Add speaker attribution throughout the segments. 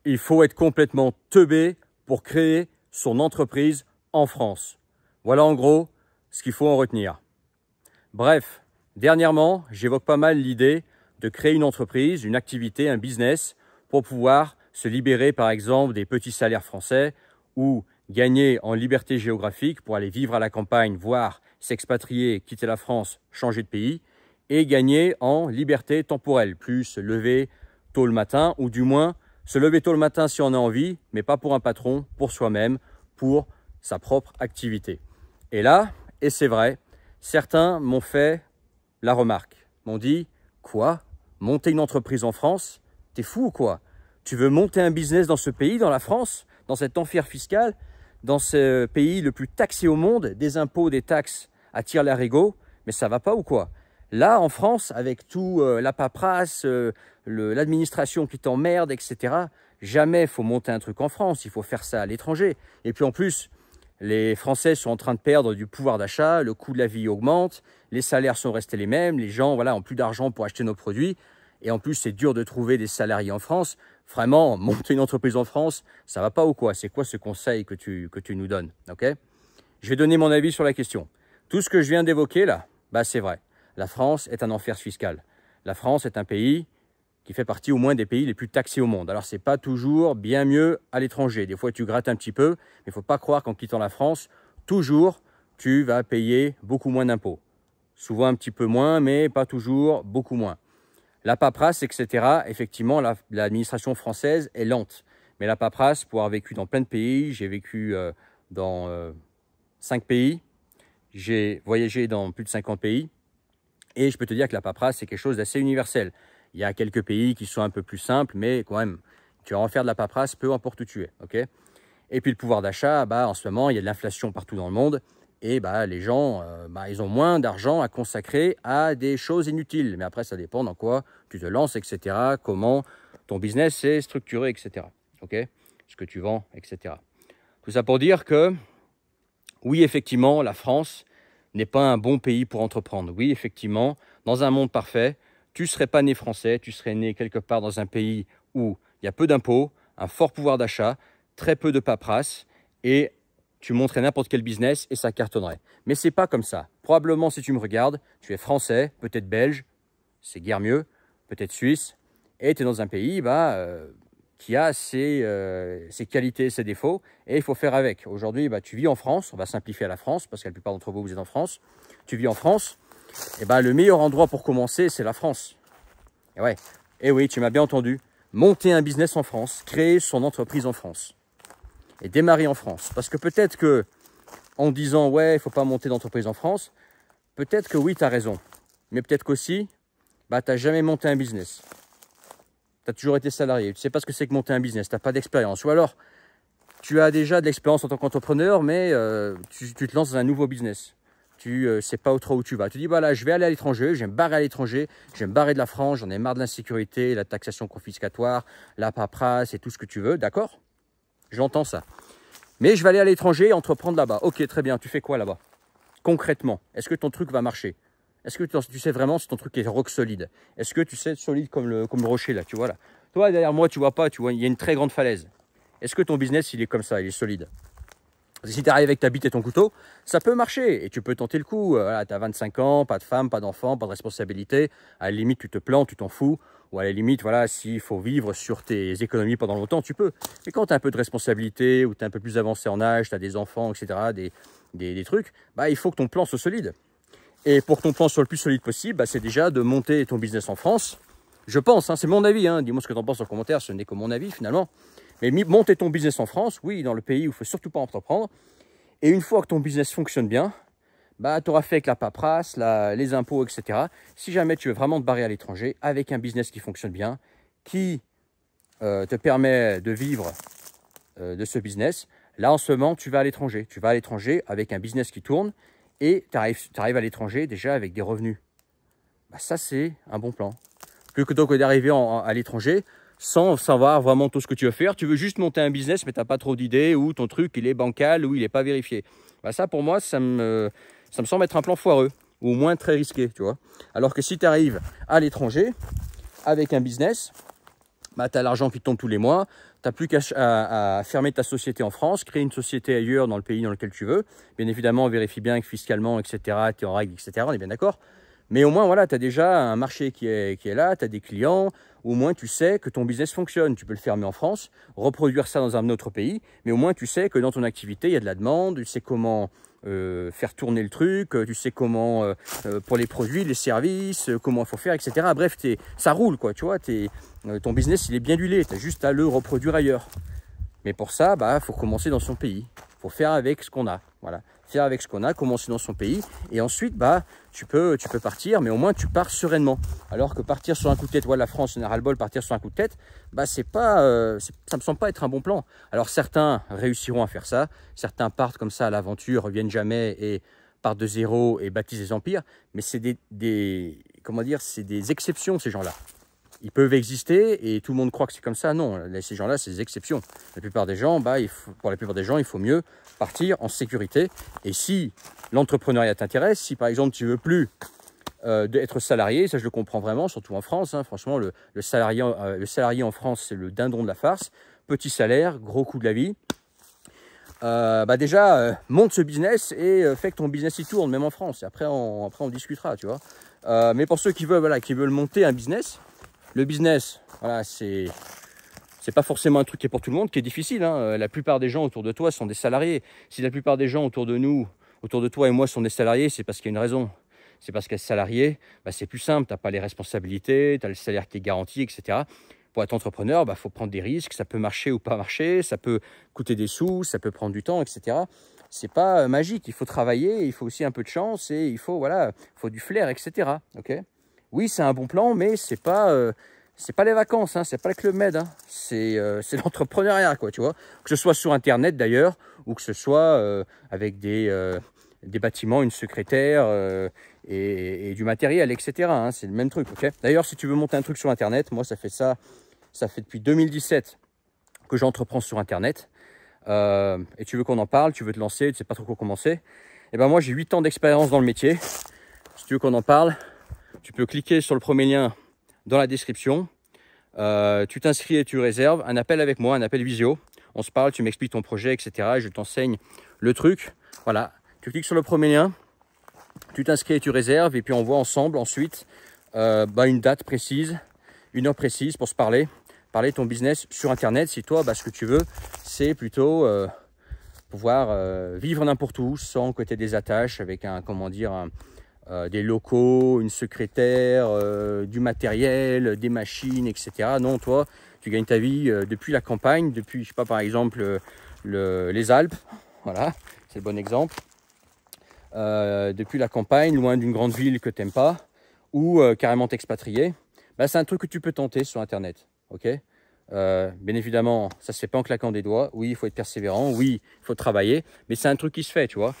Speaker 1: il faut être complètement teubé pour créer son entreprise en France. Voilà en gros ce qu'il faut en retenir. Bref, dernièrement, j'évoque pas mal l'idée de créer une entreprise, une activité, un business pour pouvoir se libérer par exemple des petits salaires français ou gagner en liberté géographique pour aller vivre à la campagne, voire s'expatrier, quitter la France, changer de pays et gagner en liberté temporelle, plus se lever tôt le matin ou du moins se lever tôt le matin si on a envie, mais pas pour un patron, pour soi-même, pour sa propre activité. Et là, et c'est vrai, certains m'ont fait la remarque, m'ont dit « Quoi? Monter une entreprise en France? T'es fou ou quoi? Tu veux monter un business dans ce pays, dans la France, dans cet enfer fiscal, dans ce pays le plus taxé au monde, des impôts, des taxes à tire-larigot, mais ça va pas ou quoi? Là, en France, avec tout la paperasse, l'administration qui t'emmerde, etc., jamais il faut monter un truc en France, il faut faire ça à l'étranger. Et puis en plus, les Français sont en train de perdre du pouvoir d'achat, le coût de la vie augmente, les salaires sont restés les mêmes, les gens voilà, ont plus d'argent pour acheter nos produits. Et en plus, c'est dur de trouver des salariés en France. Vraiment, monter une entreprise en France, ça va pas ou quoi? C'est quoi ce conseil que tu nous donnes? Okay? Je vais donner mon avis sur la question. Tout ce que je viens d'évoquer là, bah, c'est vrai. La France est un enfer fiscal. La France est un pays qui fait partie au moins des pays les plus taxés au monde. Alors, c'est pas toujours bien mieux à l'étranger. Des fois, tu grattes un petit peu, mais il ne faut pas croire qu'en quittant la France, toujours, tu vas payer beaucoup moins d'impôts. Souvent un petit peu moins, mais pas toujours, beaucoup moins. La paperasse, etc., effectivement, l'administration française est lente. Mais la paperasse, pour avoir vécu dans plein de pays, j'ai vécu dans 5 pays, j'ai voyagé dans plus de 50 pays, et je peux te dire que la paperasse, c'est quelque chose d'assez universel. Il y a quelques pays qui sont un peu plus simples, mais quand même, tu vas en faire de la paperasse, peu importe où tu es. Okay? Et puis le pouvoir d'achat, bah, en ce moment, il y a de l'inflation partout dans le monde, et bah, les gens, ils ont moins d'argent à consacrer à des choses inutiles. Mais après, ça dépend dans quoi tu te lances, etc., comment ton business est structuré, etc. Okay? Ce que tu vends, etc. Tout ça pour dire que, oui, effectivement, la France n'est pas un bon pays pour entreprendre. Oui, effectivement, dans un monde parfait, tu ne serais pas né français, tu serais né quelque part dans un pays où il y a peu d'impôts, un fort pouvoir d'achat, très peu de paperasse, et tu monterais n'importe quel business et ça cartonnerait. Mais ce n'est pas comme ça. Probablement, si tu me regardes, tu es français, peut-être belge, c'est guère mieux, peut-être suisse, et tu es dans un pays qui a ses qualités, ses défauts, et il faut faire avec. Aujourd'hui, tu vis en France, on va simplifier à la France, parce que la plupart d'entre vous, vous êtes en France. Tu vis en France, et le meilleur endroit pour commencer, c'est la France. Et ouais, et oui, tu m'as bien entendu. Monter un business en France, créer son entreprise en France, et démarrer en France. Parce que peut-être que, en disant, ouais, il ne faut pas monter d'entreprise en France, peut-être que oui, tu as raison. Mais peut-être qu'aussi, tu n'as jamais monté un business. Tu as toujours été salarié. Tu ne sais pas ce que c'est que monter un business. Tu n'as pas d'expérience. Ou alors, tu as déjà de l'expérience en tant qu'entrepreneur, mais tu te lances dans un nouveau business. Tu ne sais pas trop où tu vas. Tu dis, voilà, je vais aller à l'étranger, je vais me barrer à l'étranger, je vais me barrer de la France, j'en ai marre de l'insécurité, la taxation confiscatoire, la paperasse et tout ce que tu veux. D'accord? J'entends ça. Mais je vais aller à l'étranger et entreprendre là-bas. Ok, très bien. Tu fais quoi là-bas? Concrètement, est-ce que ton truc va marcher? Est-ce que tu sais vraiment si ton truc est rock solide? Est-ce que tu sais solide comme le rocher là, tu vois là? Toi, derrière moi, tu vois pas, tu vois, il y a une très grande falaise. Est-ce que ton business, il est comme ça, il est solide? Si tu arrives avec ta bite et ton couteau, ça peut marcher et tu peux tenter le coup. Voilà, tu as 25 ans, pas de femme, pas d'enfant, pas de responsabilité. À la limite, tu te plantes, tu t'en fous. Ou à la limite, voilà, s'il faut vivre sur tes économies pendant longtemps, tu peux. Mais quand tu as un peu de responsabilité ou tu es un peu plus avancé en âge, tu as des enfants, etc., des trucs, il faut que ton plan soit solide. Et pour que ton plan soit le plus solide possible, c'est déjà de monter ton business en France. Je pense, c'est mon avis. Dis-moi ce que tu en penses en commentaire, ce n'est que mon avis finalement. Mais monter ton business en France, oui, dans le pays où il ne faut surtout pas entreprendre. Et une fois que ton business fonctionne bien, tu auras fait avec la paperasse, les impôts, etc. Si jamais tu veux vraiment te barrer à l'étranger, avec un business qui fonctionne bien, qui te permet de vivre de ce business, là en ce moment, tu vas à l'étranger. Tu vas à l'étranger avec un business qui tourne et tu arrives à l'étranger déjà avec des revenus. Ça, c'est un bon plan. Plutôt que d'arriver à l'étranger sans savoir vraiment tout ce que tu veux faire. Tu veux juste monter un business, mais tu n'as pas trop d'idées, ou ton truc, il est bancal, ou il n'est pas vérifié. Ça, pour moi, ça me semble être un plan foireux, ou au moins très risqué, tu vois. Alors que si tu arrives à l'étranger, avec un business, tu as l'argent qui tombe tous les mois, tu n'as plus qu'à fermer ta société en France, créer une société ailleurs dans le pays dans lequel tu veux. Bien évidemment, vérifie bien que fiscalement, etc., tu es en règle, etc., on est bien d'accord. Mais au moins, voilà, tu as déjà un marché qui est là, tu as des clients, au moins tu sais que ton business fonctionne. Tu peux le fermer en France, reproduire ça dans un autre pays, mais au moins tu sais que dans ton activité, il y a de la demande, tu sais comment faire tourner le truc, tu sais comment, pour les produits, les services, comment il faut faire, etc. Bref, ça roule, quoi, tu vois, ton business, il est bien huilé, tu as juste à le reproduire ailleurs. Mais pour ça, bah, faut commencer dans son pays. Il faut faire avec ce qu'on a. Voilà. Faire avec ce qu'on a, commencer dans son pays. Et ensuite, bah, tu peux partir, mais au moins tu pars sereinement. Alors que partir sur un coup de tête, voilà, la France, on a ras-le-bol, partir sur un coup de tête, bah, ça me semble pas être un bon plan. Alors certains réussiront à faire ça. Certains partent comme ça à l'aventure, reviennent jamais et partent de zéro et bâtissent des empires. Mais c'est comment dire, c'est des exceptions, ces gens-là. Ils peuvent exister et tout le monde croit que c'est comme ça. Non, ces gens-là, c'est des exceptions. La plupart des gens, bah, pour la plupart des gens, il faut mieux partir en sécurité. Et si l'entrepreneuriat t'intéresse, si par exemple tu veux plus être salarié, ça je le comprends vraiment, surtout en France. Hein, franchement, le salarié en France, c'est le dindon de la farce. Petit salaire, gros coût de la vie. Bah déjà, monte ce business et fais que ton business y tourne, même en France. Et après, on discutera, tu vois. Mais pour ceux qui veulent monter un business, le business, voilà, c'est pas forcément un truc qui est pour tout le monde, qui est difficile. Hein. La plupart des gens autour de toi sont des salariés. Si la plupart des gens autour de toi et moi sont des salariés, c'est parce qu'il y a une raison. C'est parce qu'être salarié, bah, c'est plus simple. Tu n'as pas les responsabilités, tu as le salaire qui est garanti, etc. Pour être entrepreneur, il faut prendre des risques. Ça peut marcher ou pas marcher. Ça peut coûter des sous, ça peut prendre du temps, etc. C'est pas magique. Il faut travailler, il faut aussi un peu de chance et il faut du flair, etc. Okay, oui, c'est un bon plan, mais c'est pas les vacances, hein, c'est pas le Club Med, hein, c'est l'entrepreneuriat, quoi, tu vois. Que ce soit sur Internet d'ailleurs, ou que ce soit avec des bâtiments, une secrétaire et du matériel, etc. Hein, c'est le même truc, ok. D'ailleurs, si tu veux monter un truc sur Internet, moi ça fait depuis 2017 que j'entreprends sur Internet. Et tu veux qu'on en parle, tu veux te lancer, tu sais pas trop quoi commencer. Et ben moi j'ai 8 ans d'expérience dans le métier. Si tu veux qu'on en parle, tu peux cliquer sur le premier lien dans la description. Tu t'inscris et tu réserves un appel avec moi, un appel visio. On se parle, tu m'expliques ton projet, etc. Et je t'enseigne le truc. Voilà, tu cliques sur le premier lien, tu t'inscris et tu réserves. Et puis on voit ensemble ensuite une date précise, une heure précise pour se parler de ton business sur Internet. Si toi, ce que tu veux, c'est plutôt pouvoir vivre n'importe où sans que tu aies des attaches avec des locaux, une secrétaire, du matériel, des machines, etc. Non, toi, tu gagnes ta vie depuis la campagne, depuis, je sais pas, par exemple, les Alpes. Voilà, c'est le bon exemple. Depuis la campagne, loin d'une grande ville que tu n'aimes pas, ou carrément t'expatrier. C'est un truc que tu peux tenter sur Internet. Ok. Bien évidemment, ça se fait pas en claquant des doigts. Oui, il faut être persévérant. Oui, il faut travailler. Mais c'est un truc qui se fait, tu vois.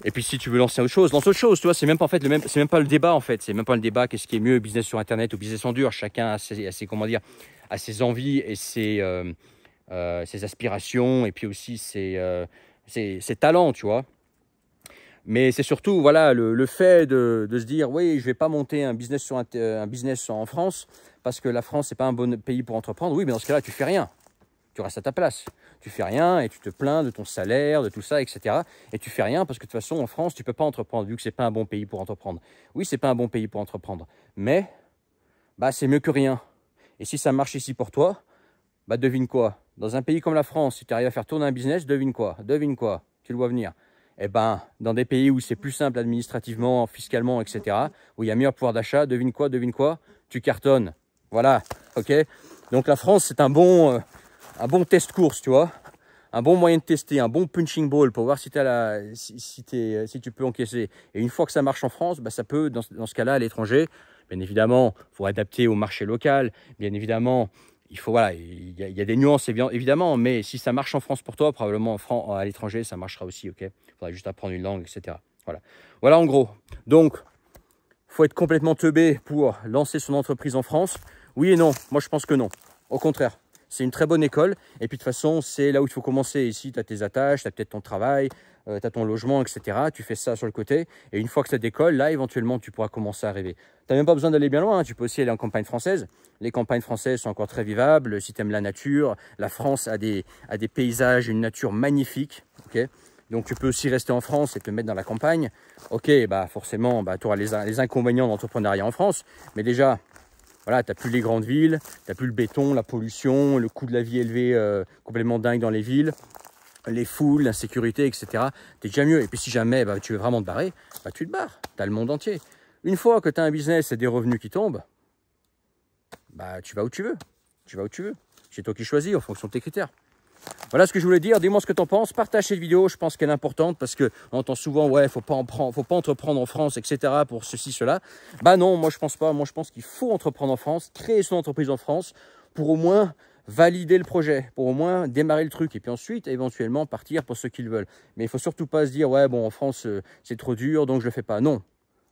Speaker 1: Et puis si tu veux lancer autre chose, lance autre chose, tu vois, c'est même pas c'est même pas le débat en fait, c'est même pas le débat qu'est-ce qui est mieux, business sur Internet ou business en dur, chacun a ses envies et ses aspirations et puis aussi ses talents, tu vois. Mais c'est surtout voilà le fait de se dire oui, je vais pas monter un business en France parce que la France c'est pas un bon pays pour entreprendre. Oui, mais dans ce cas-là, tu fais rien. Tu restes à ta place. Tu fais rien et tu te plains de ton salaire, de tout ça, etc. Et tu fais rien parce que de toute façon, en France, tu peux pas entreprendre vu que c'est pas un bon pays pour entreprendre. Oui, c'est pas un bon pays pour entreprendre, mais c'est mieux que rien. Et si ça marche ici pour toi, devine quoi? Dans un pays comme la France, si tu arrives à faire tourner un business, devine quoi? Devine quoi? Tu le vois venir. Eh ben, dans des pays où c'est plus simple administrativement, fiscalement, etc., où il y a meilleur pouvoir d'achat, devine quoi? Devine quoi? Tu cartonnes. Voilà, ok? Donc la France, c'est un bon test course, tu vois, un bon moyen de tester, un bon punching ball pour voir si tu peux encaisser. Et une fois que ça marche en France, ça peut, dans ce cas-là, à l'étranger, bien évidemment, il faut adapter au marché local, bien évidemment, il y a des nuances, évidemment, mais si ça marche en France pour toi, probablement à l'étranger, ça marchera aussi, ok? Il faudra juste apprendre une langue, etc. Voilà en gros. Donc, il faut être complètement teubé pour lancer son entreprise en France. Oui et non, moi je pense que non. Au contraire. c'est une très bonne école. Et puis de toute façon, c'est là où il faut commencer. Ici, tu as tes attaches, tu as peut-être ton travail, tu as ton logement, etc. Tu fais ça sur le côté. Et une fois que ça décolle, là, éventuellement, tu pourras commencer à rêver. Tu n'as même pas besoin d'aller bien loin. Tu peux aussi aller en campagne française. Les campagnes françaises sont encore très vivables. Si tu aimes la nature, la France a des paysages, une nature magnifique. Okay, donc tu peux aussi rester en France et te mettre dans la campagne. Ok, bah forcément, bah, tu auras les inconvénients d'entrepreneuriat en France. Mais déjà, voilà, tu n'as plus les grandes villes, tu n'as plus le béton, la pollution, le coût de la vie élevé, complètement dingue dans les villes, les foules, l'insécurité, etc. Tu es déjà mieux. Et puis si jamais bah, tu veux vraiment te barrer, bah, tu te barres. Tu as le monde entier. Une fois que tu as un business et des revenus qui tombent, bah, tu vas où tu veux. Tu vas où tu veux. C'est toi qui choisis en fonction de tes critères. Voilà ce que je voulais dire. Dis-moi ce que tu en penses. Partage cette vidéo. Je pense qu'elle est importante parce qu'on entend souvent, ouais, faut pas entreprendre en France, etc. pour ceci, cela. Bah non, moi je pense pas. Moi je pense qu'il faut entreprendre en France, créer son entreprise en France pour au moins valider le projet, pour au moins démarrer le truc et puis ensuite éventuellement partir pour ceux qui le veulent. Mais il faut surtout pas se dire, ouais, bon, en France c'est trop dur donc je le fais pas. Non.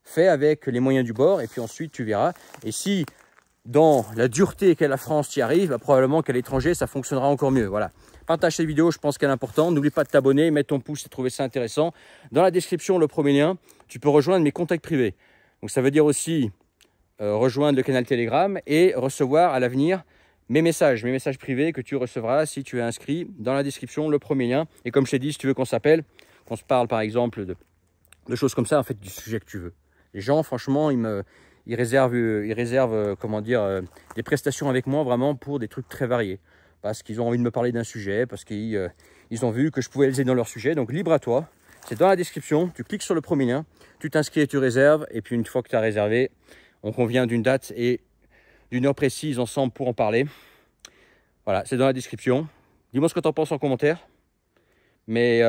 Speaker 1: Fais avec les moyens du bord et puis ensuite tu verras. Et si dans la dureté qu'est la France tu y arrives, bah, probablement qu'à l'étranger ça fonctionnera encore mieux. Voilà. Partage cette vidéo, je pense qu'elle est importante. N'oublie pas de t'abonner, mettre ton pouce si tu trouvé ça intéressant. Dans la description, le premier lien, tu peux rejoindre mes contacts privés. Donc ça veut dire aussi rejoindre le canal Telegram et recevoir à l'avenir mes messages privés que tu recevras si tu es inscrit. Dans la description, le premier lien. Et comme je t'ai dit, si tu veux qu'on s'appelle, qu'on se parle par exemple de choses comme ça, en fait, du sujet que tu veux. Les gens, franchement, ils réservent comment dire, des prestations avec moi vraiment pour des trucs très variés. Parce qu'ils ont envie de me parler d'un sujet, parce qu'ils ont vu que je pouvais les aider dans leur sujet. Donc libre à toi, c'est dans la description, tu cliques sur le premier lien, tu t'inscris et tu réserves. Et puis une fois que tu as réservé, on convient d'une date et d'une heure précise ensemble pour en parler. Voilà, c'est dans la description. Dis-moi ce que tu en penses en commentaire. Mais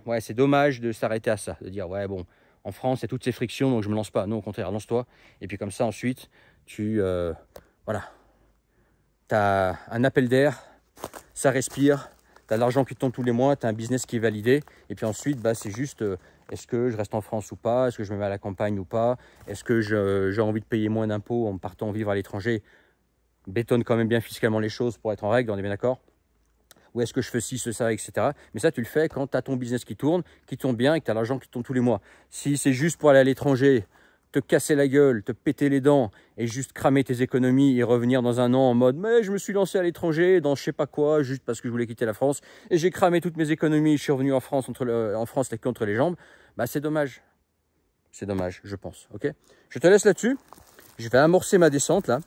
Speaker 1: ouais, c'est dommage de s'arrêter à ça, de dire ouais bon, en France, il y a toutes ces frictions, donc je me lance pas. Non, au contraire, lance-toi. Et puis comme ça, ensuite, voilà, tu as un appel d'air, ça respire, tu as de l'argent qui tombe tous les mois, tu as un business qui est validé. Et puis ensuite, bah, c'est juste, est-ce que je reste en France ou pas? Est-ce que je me mets à la campagne ou pas? Est-ce que j'ai envie de payer moins d'impôts en partant vivre à l'étranger? Bétonne quand même bien fiscalement les choses pour être en règle, on est bien d'accord? Ou est-ce que je fais ci, ça, etc. Mais ça, tu le fais quand tu as ton business qui tourne bien et que tu as l'argent qui tombe tous les mois. Si c'est juste pour aller à l'étranger, te casser la gueule, te péter les dents et juste cramer tes économies et revenir dans un an en mode « mais je me suis lancé à l'étranger dans je sais pas quoi, juste parce que je voulais quitter la France et j'ai cramé toutes mes économies, je suis revenu en France, la queue entre les jambes », bah c'est dommage. C'est dommage, je pense. Ok, je te laisse là-dessus. Je vais amorcer ma descente là.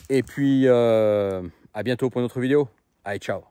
Speaker 1: Et puis, à bientôt pour une autre vidéo. Allez, ciao.